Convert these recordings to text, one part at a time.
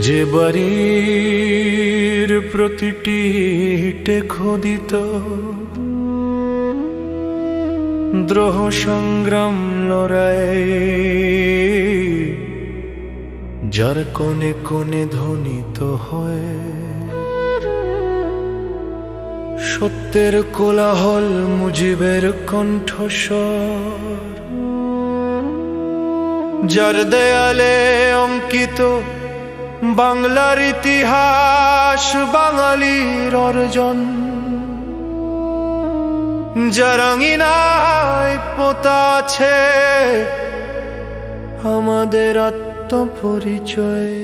যে বাড়ির প্রতিটি ইটে খোদিত দ্রোহ সংগ্রাম লড়াই, যার কোণে কোণে ধ্বনিত হয় সত্যের কোলাহল মুজিবের কণ্ঠস্বর, যার দেয়ালে অঙ্কিত বাংলার ইতিহাস বাঙালির অর্জন, যার আঙিনায় পোতা আছে আমাদের আত্মপরিচয়।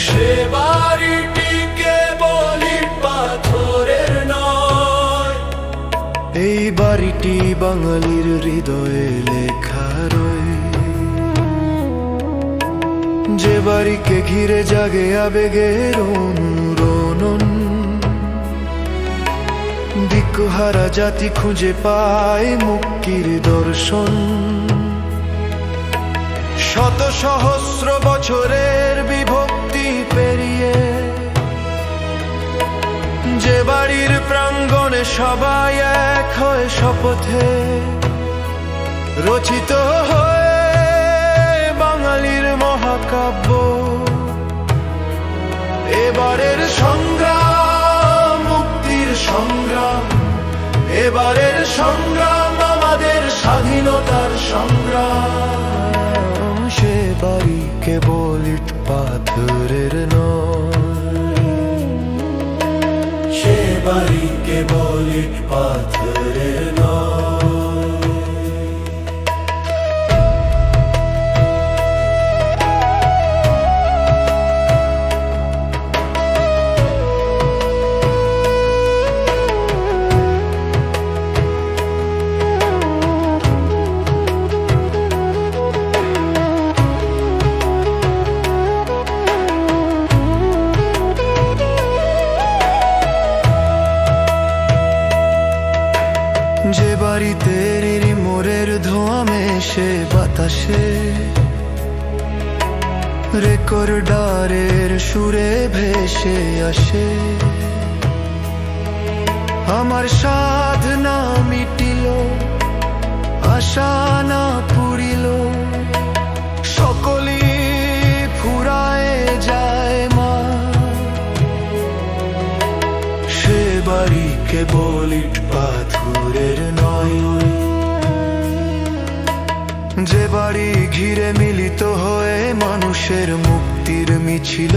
সে বাড়িটি কেবল ইট পাথরের নয়, এই বাড়িটি বাঙালির হৃদয়ে লেখা রয়। যে বাড়িকে ঘিরে জাগে আবেগের অনুরণন, দিকহারা জাতি খুঁজে পায় মুক্তির দর্শন। শত সহস্র বছরের বিভক্তি পেরিয়ে যে বাড়ির প্রাঙ্গণে সবাই এক হয়ে শপথে রচিত হয়ে বাঙালির মহাকাব্য। এবারের সংগ্রাম মুক্তির সংগ্রাম, এবারের সংগ্রাম আমাদের স্বাধীনতার সংগ্রাম। সে বাড়ি কেবল ইট পাথরের নয়, সে বাড়ি কেবল ইট পাথরের নয়। যে বাড়িতে মোরের ধোঁয়া মেশে বাতাসে, রেকর্ডারের সুরে ভেসে আসে, আমার সাধনা মিটিল আশা না পুরিল, সকলই ফুরায় যায় মা। সে বাড়ি কেবল ইট পাথরের নয়, যে বাড়ি ঘিরে মিলিত হয়ে মানুষের মুক্তির মিছিল।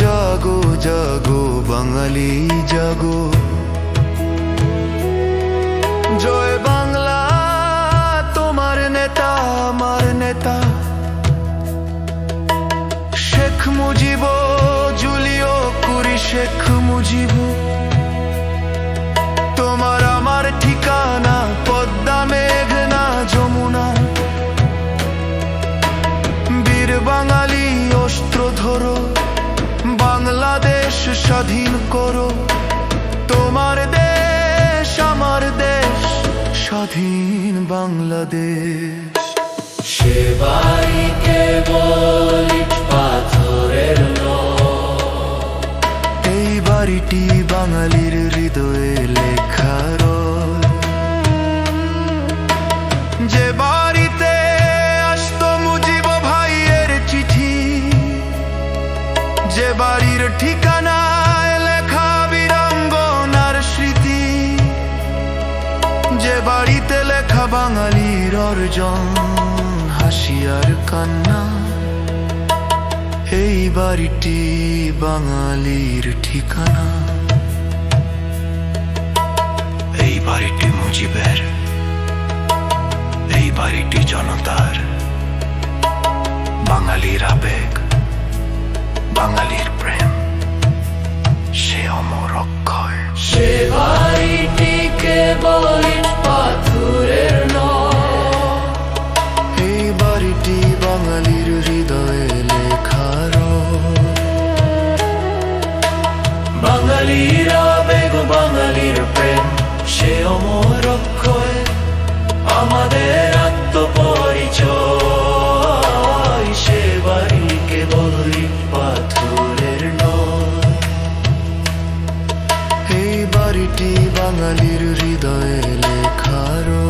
জাগো জাগো বাঙালি জাগো, জয় বাংলা তোমার নেতা আমার নেতা। শেখ মুজিব জুলিও কুরি শেখ মুজিব, তোমার আমার ঠিকানা পদ্মা মেঘনা যমুনা। বীর বাঙালি অস্ত্র ধরো, বাংলাদেশ স্বাধীন করো। তোমার দেশ আমার দেশ স্বাধীন বাংলাদেশ। সে বাড়ি কেবল ইট পাথরের নয়, এই বাড়িটি বাঙালির হৃদয়ে লেখা রয়। যে বাড়িতে আসতো মুজিব ভাইয়ের চিঠি, যে বাড়ির ঠিকানায় লেখা বীরাঙ্গনার স্মৃতি, যে বাড়িতে লেখা বাঙালির অর্জন হাসি আর কান্না। এই বাড়িটি বাঙালির ঠিকানা, এই বাড়িটি মুজিবের, এই বাড়িটি জনতার। বাঙালির আবেগ, বাঙালির প্রেম, সে অমর অক্ষয়। সে বাড়িটি কেবল ইট পাথরের নয়, এই বাড়িটি বাঙালির হৃদয়ে বাঙালির আবেগ বাঙালির প্রেম সে অমর অক্ষয় আমাদের আত্মপরিচয় সে বাড়ি কেবল ইট পাথরের নয় এই বাড়িটি বাঙালির হৃদয়ে লেখারো